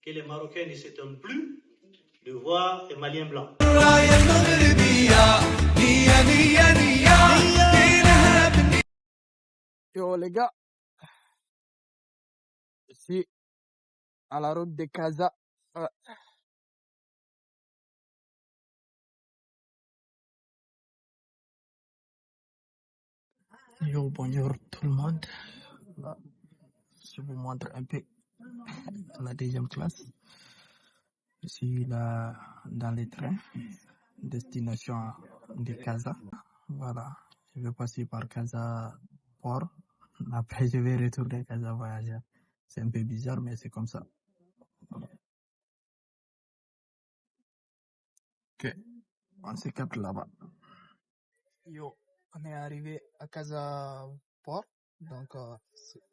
que les Marocains ne s'étonnent plus de voir les Maliens blancs. Yo les gars, ici à la route de Casa. Yo, bonjour tout le monde. Là, je vous montre un peu la deuxième classe. Je suis là dans les trains, destination de Casa. Voilà, je vais passer par Casa Port. Après, je vais retourner à Casa Voyageur. C'est un peu bizarre, mais c'est comme ça. Ok, on se capte là-bas. Yo, on est arrivé à Casa Port. Donc,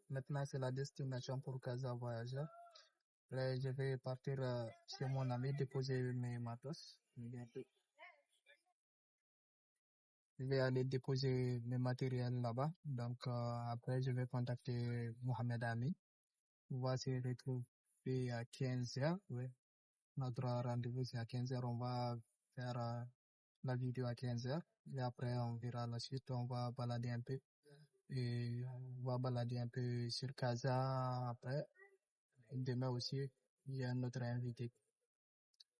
maintenant, c'est la destination pour Casa Voyageur. Là, je vais partir chez mon ami déposer mes matos. Bientôt. Je vais aller déposer mes matériels là-bas. Donc, après, je vais contacter Mohamed Ami. On va se retrouver à 15h. Oui. Notre rendez-vous, c'est à 15h. On va faire la vidéo à 15h. Et après, on verra la suite. On va balader un peu. Et on va balader un peu sur Casa. Après, demain aussi, il y a un autre invité.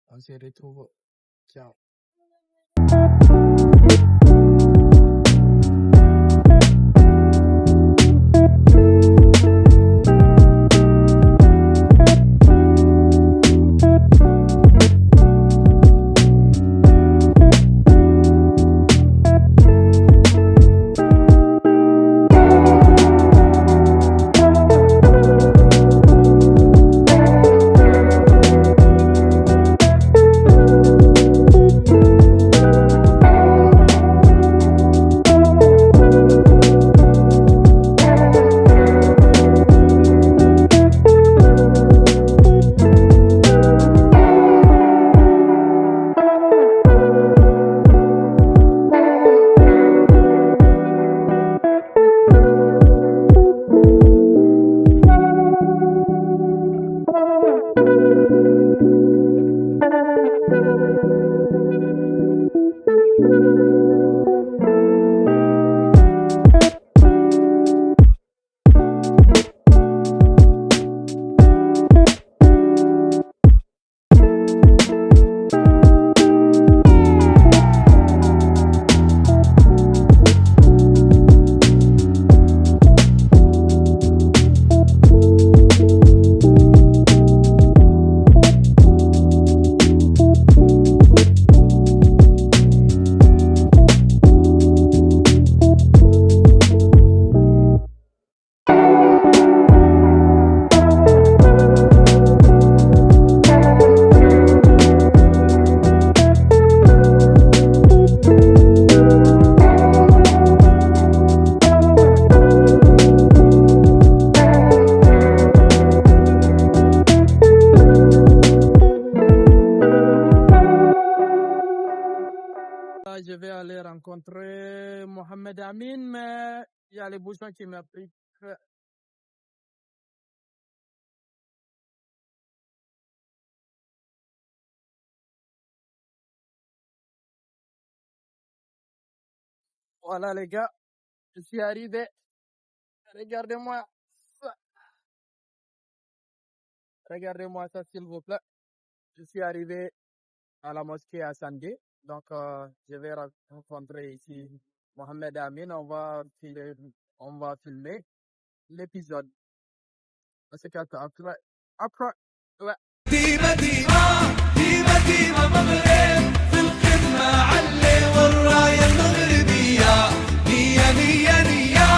On se retrouve. Ciao. Je vais aller rencontrer Mohamed Amin, mais il y a les bouchons qui m'ont pris. Voilà les gars, je suis arrivé. Regardez-moi ça. Regardez-moi ça s'il vous plaît. Je suis arrivé à la mosquée à Sandé. Donc, je vais rencontrer ici Mohamed Amin. On va filmer l'épisode. On se capte après. Après, ouais. ديما ديما ديما ديما مغرب في القمة علي والراية المغربية نية نية نية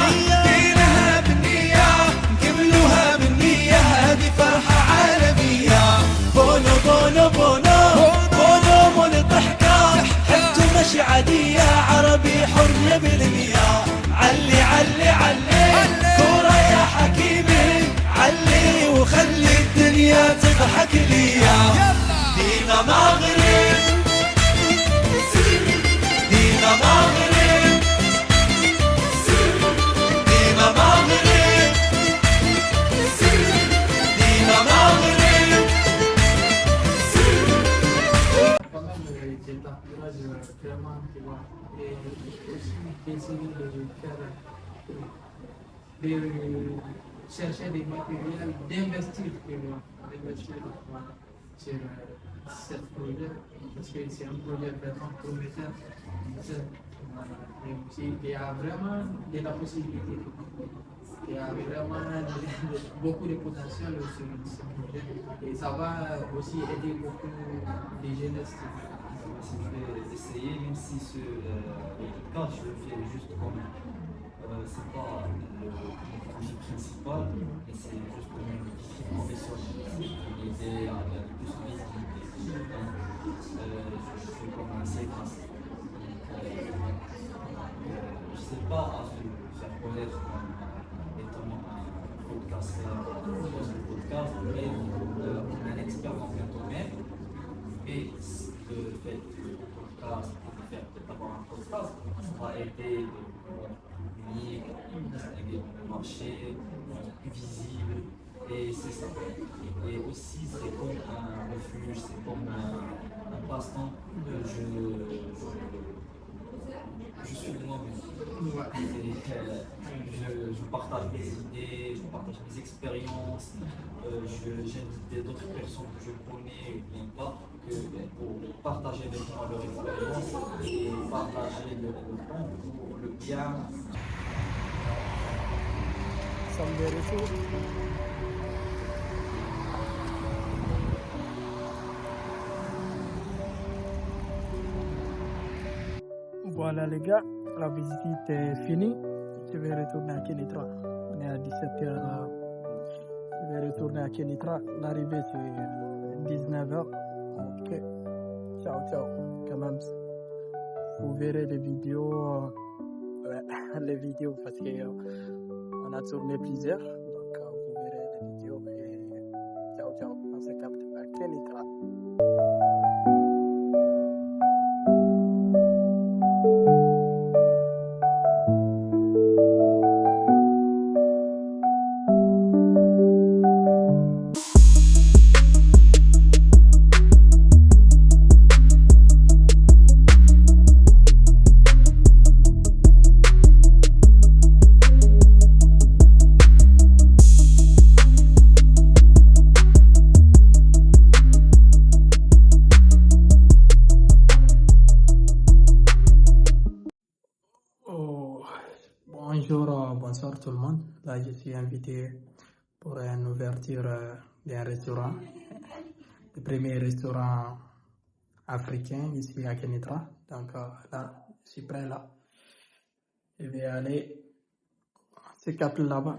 دينها بالنية نكملوها بالنية هذه فرحة عالمية بونو بونو بونو بونو مول الضحكة حجة مش عادية عربي حر بالمية علي علي علي كورة يا حكيمي علي وخلي الدنيا تضحك ليا دينا مغرب دينا مغرب دينا مغرب دينا مغرب vraiment, tu vois, et aussi d'essayer de faire, de chercher des matériels, d'investir, tu vois, d'investir sur ce projet, parce que c'est un projet vraiment prometteur. Et aussi, il y a vraiment de la possibilité. Il y a vraiment beaucoup de potentiel sur ce projet. Et ça va aussi aider beaucoup de jeunesse. Si je vais essayer, même si le podcast, je le fais juste comme. C'est pas le projet principal, mais c'est juste comme une vie professionnelle. L'idée à plus de visibilité. Donc, je fais comme un séquence. Je ne sais pas à se faire connaître comme étant un podcasteur, podcast, mais un expert dans un domaine. Et le fait de podcast, d'avoir un podcast, ça va aider le marché, plus visible, et c'est ça. Et aussi, c'est comme un refuge, c'est comme un passe-temps. Je suis moi-même. Je partage mes idées, je partage mes expériences, j'invite d'autres personnes que je connais ou bien pas pour partager avec moi leur expérience et partager le temps pour le bien. Sambil itu voilà les gars, la visite est finie. Je vais retourner à Kenitra. On est à 17h. Je vais retourner à Kenitra. L'arrivée c'est 19h. Ok. Ciao, ciao. Quand même, vous verrez les vidéos. Les vidéos parce qu'on a tourné plusieurs. Donc vous verrez les vidéos. Et ciao, ciao. On se capte à Kenitra. Bonjour, bonsoir tout le monde. Là, je suis invité pour une ouverture d'un restaurant, le premier restaurant africain ici à Kenitra. Donc là, je suis prêt là. Je vais aller se capter là-bas.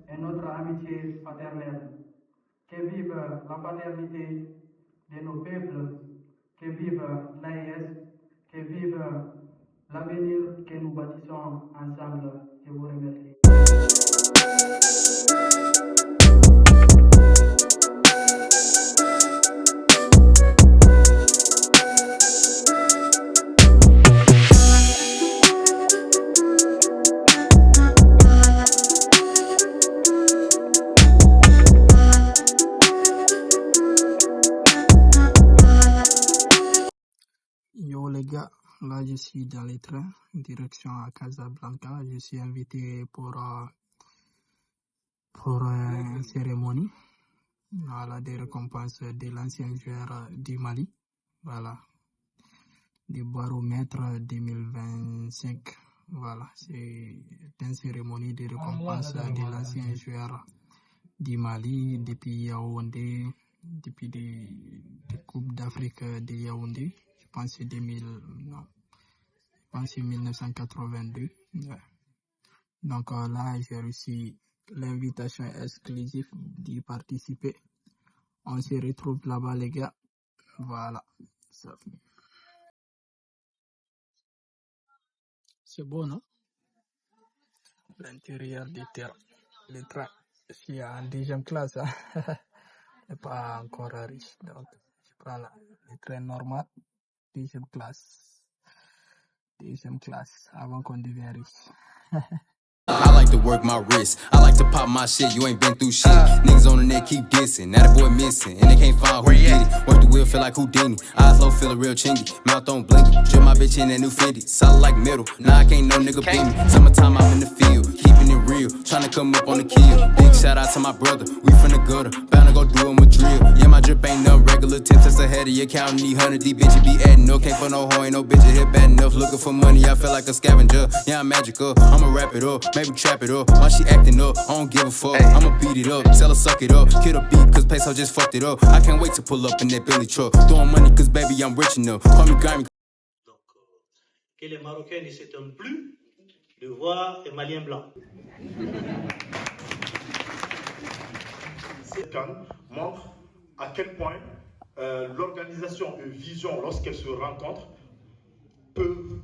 Et notre amitié fraternelle. Que vive la paternité de nos peuples, que vive l'AES, que vive l'avenir que nous bâtissons ensemble. Je vous remercie. Yo les gars, là je suis dans les trains, direction à Casablanca. Je suis invité pour pour une cérémonie, voilà, des récompenses de l'ancien joueur du Mali, voilà, du baromètre 2025. Voilà, c'est une cérémonie de récompense de l'ancien joueur du Mali depuis Yaoundé, depuis des Coupes d'Afrique de Yaoundé. Je pense que c'est 1982. Ouais. Donc là, j'ai reçu l'invitation exclusive d'y participer. On se retrouve là-bas, les gars. Voilà. C'est beau, non? L'intérieur du terrain. Le train. Je suis en deuxième classe. Hein? Et pas encore riche. Donc, je prends le train normal. Deuxième classe. Avant qu'on devienne riche. I like to work my wrist. I like to pop my shit. You ain't been through shit. Niggas on the net keep dissing. Now the boy missing. And they can't find who did it. Work the wheel, feel like Houdini. Eyes low, feel a real chingy. Mouth on blinky. Drip my bitch in that new Fendi. Solid like metal. Nah, I can't no nigga beat me. Summertime, I'm in the field. Keeping it real. Tryna come up on the kill. Big shout out to my brother. We from the gutter. Bound to go do him a drill. Yeah, my drip ain't nothing regular. 10 cents ahead of your counting. Need 100. These bitches be adding up. Can't for no hoe. Ain't no bitches hit bad enough. Looking for money. I feel like a scavenger. Yeah, I'm magical. I'ma wrap it up. Maybe trap it up. Why she acting up? I don't give a fuck. I'ma beat it up, tell her suck it up. Kill the beat, cause Peso just fucked it up. I can't wait to pull up in that Billy truck. Throwing money, cause baby, I'm rich enough. Call me grimy. Donc, que les Marocains ne s'étonnent plus de voir un Malien blanc. Cette canne montre à quel point l'organisation et vision, lorsqu'elles se rencontrent, peuvent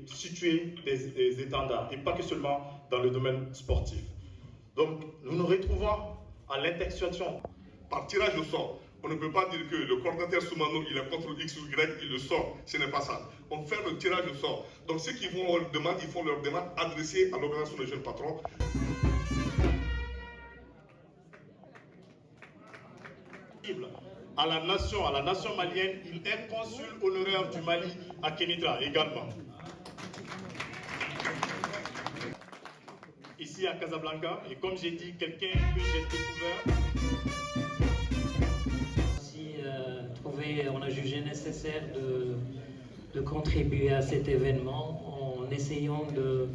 situer des étendards, et pas que seulement dans le domaine sportif. Donc, nous nous retrouvons à l'intersection. Par tirage au sort, on ne peut pas dire que le coordinateur Soumano, il est contre X ou Y, il le sort. Ce n'est pas ça. On fait le tirage au sort. Donc, ceux qui font leur demande, ils font leur demande adressée à l'organisation des jeunes patrons. À la nation malienne, il est consul honoraire du Mali à Kénitra également. Ici à Casablanca, et comme j'ai dit, quelqu'un que j'ai découvert. On a jugé nécessaire de contribuer à cet événement en essayant de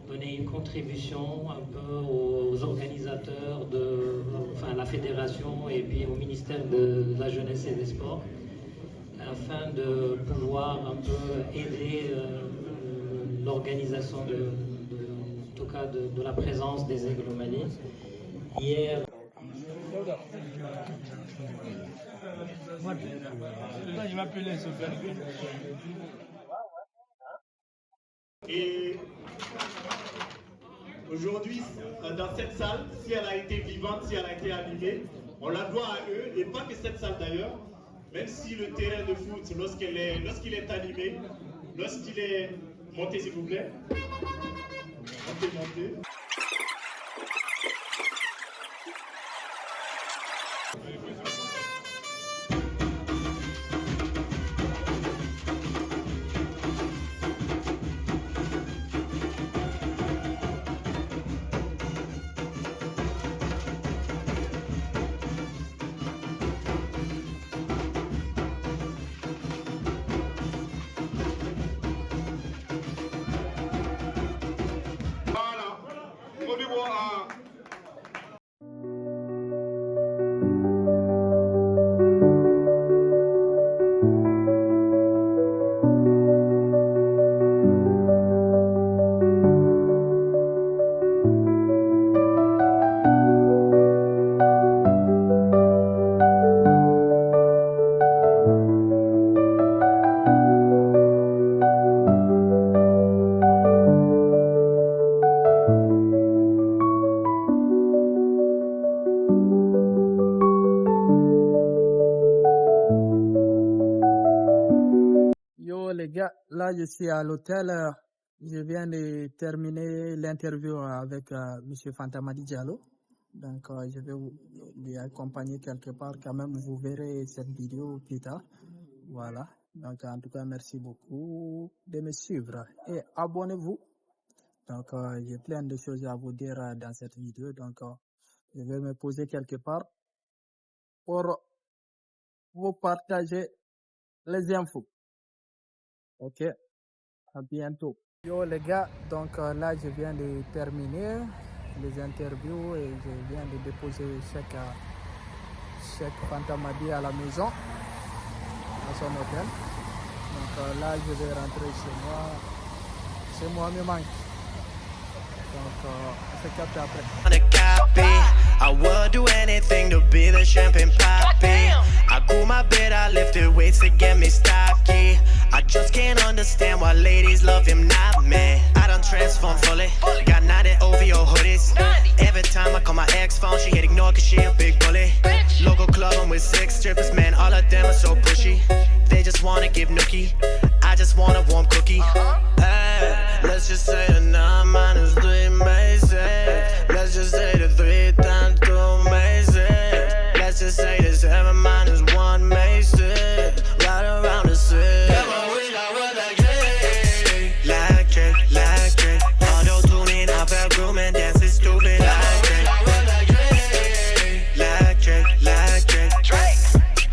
donner une contribution un peu aux organisateurs, enfin la fédération et puis au ministère de la Jeunesse et des Sports, afin de pouvoir un peu aider l'organisation en tout cas de la présence des Aigles au Mali. Hier, Et aujourd'hui, dans cette salle, si elle a été vivante, si elle a été animée, on la doit à eux, et pas que cette salle d'ailleurs, même si le terrain de foot, lorsqu'il est animé, lorsqu'il est monté, s'il vous plaît, montez. Au niveau Yo les gars, là je suis à l'hôtel. Je viens de terminer l'interview avec Monsieur Fantamadi Diallo. Donc je vais lui accompagner quelque part quand même. Vous verrez cette vidéo plus tard. Voilà. Donc en tout cas, merci beaucoup de me suivre et abonnez-vous. Donc j'ai plein de choses à vous dire dans cette vidéo. Donc Je vais me poser quelque part pour vous partager les infos. Ok, à bientôt. Yo les gars, donc là je viens de terminer les interviews et je viens de déposer chaque Fantamadi à la maison, à son hôtel. Donc là je vais rentrer chez moi. Chez moi me manque. Donc on se capte après. I would do anything to be the champagne poppy. I cool my bed, I lifted weights to get me stocky. I just can't understand why ladies love him, not me. I done transformed fully, got 90 OVO hoodies. Every time I call my ex phone, she hit ignore cause she a big bully. Local club, I'm with 6 strippers, man, all of them are so pushy. They just wanna give nookie, I just want a warm cookie. Hey, let's just say the 9 minus 3 makes it. Let's just say the 3 times 2 makes it. Let's just say the 7 minus 1 makes it. Right around the 6. I wish I was like Drake. Like Drake. Auto-tuning, I felt grooming, dancing stupid like Drake. Like Drake. Like Drake.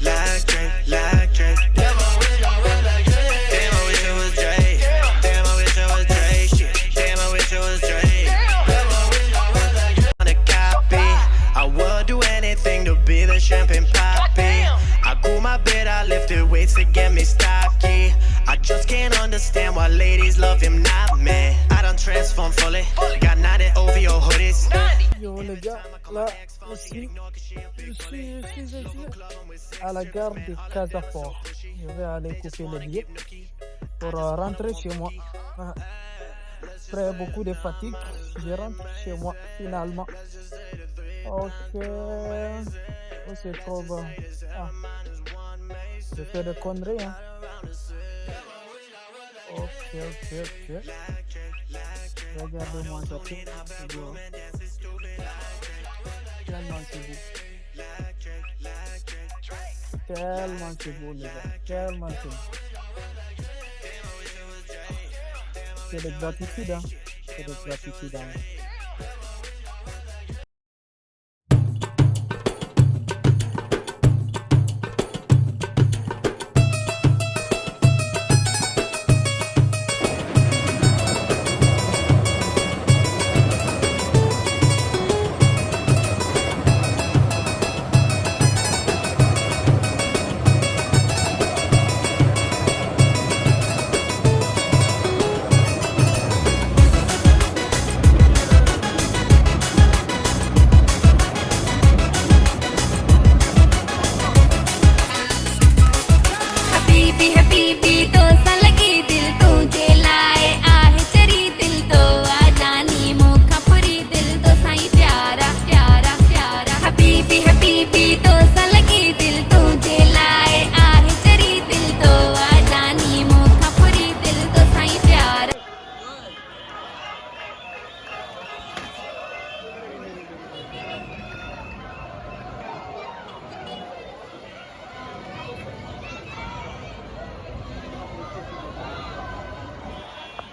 Like Drake. Like Drake. Damn, I wish I was like Drake. Damn, I wish it was Drake. Damn, I wish it was Drake. Shit. Damn, I wish it was Drake. Damn, I wish I was like Drake. On a copy, I would do anything to be the champagne poppy. I cool my bed, I lifted weights to get me stocky. I just can't understand why ladies love him, not me. I done transformed fully, got 90 OVO hoodies. Yo les gars, là je suis à la gare de Casaport. Je vais aller couper le billet pour rentrer chez moi. Après beaucoup de fatigue, je rentre chez moi finalement. Ok, oh, c'est trop bon. Ah. Je fais des conneries, hein. Ok. Regardez-moi ça. Tellement c'est beau. Tellement c'est beau, les gars. Tellement c'est beau. C'est de gratitude, hein. C'est de gratitude, hein.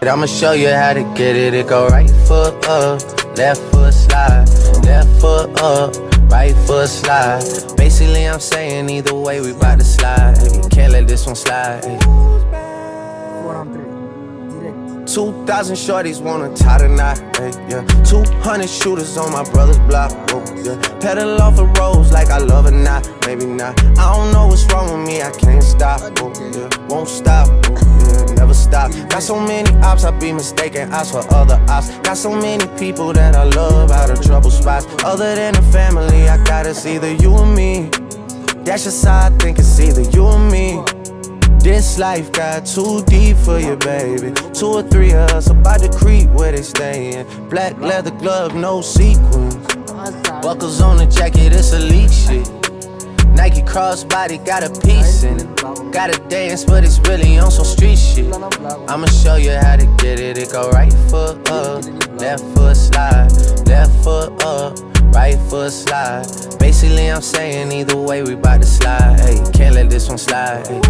I'ma show you how to get it. It go right foot up, left foot slide, left foot up, right foot slide. Basically I'm saying either way we bout to slide. Can't let this one slide. 2,000 shorties wanna tie the knot, yeah. 200 shooters on my brother's block, oh, yeah. Pedal off the roads like I love it, not, maybe not. I don't know what's wrong with me, I can't stop, oh, yeah. Won't stop, oh, yeah. Never stop. Got so many ops, I be mistaken ops for other ops. Got so many people that I love out of trouble spots. Other than the family, I got it's either you or me. That's just how I think it's either you or me. This life got too deep for you, baby. 2 or 3 of us about to creep where they stayin'. Black leather glove, no sequins. Buckles on the jacket, it's elite shit. Nike crossbody got a piece in it. Gotta dance, but it's really on some street shit. I'ma show you how to get it. It go right foot up, left foot slide, left foot up, right foot slide. Basically I'm saying either way we bout to slide. Hey, can't let this one slide. Hey.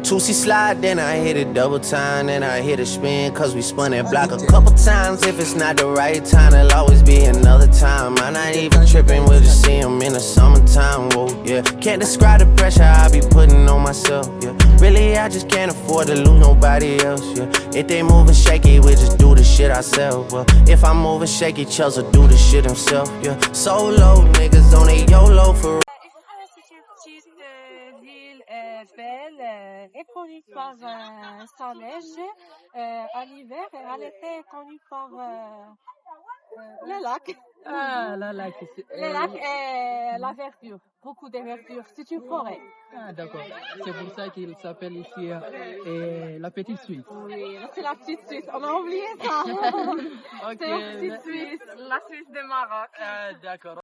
2C slide, then I hit it double time, then I hit a spin, cause we spun that block a couple times. If it's not the right time, there'll always be another time. I'm not even tripping, we'll just see him in the summertime, whoa, yeah. Can't describe the pressure I be putting on myself, yeah. Really, I just can't afford to lose nobody else, yeah. If they moving shaky, we just do the shit ourselves, well. If I'm moving shaky, Chelsea do the shit himself, yeah. Solo niggas on a YOLO for ville belle est connue par sa neige à l'hiver et à l'été est connue par les lacs. Ah, la lac. Les lacs et la verdure, beaucoup de verdure. C'est une forêt. Ah, d'accord. C'est pour ça qu'il s'appelle ici la Petite Suisse. Oui, c'est la petite Suisse. On a oublié ça. Ok. C'est la petite Suisse, la Suisse de Maroc. Ah, d'accord.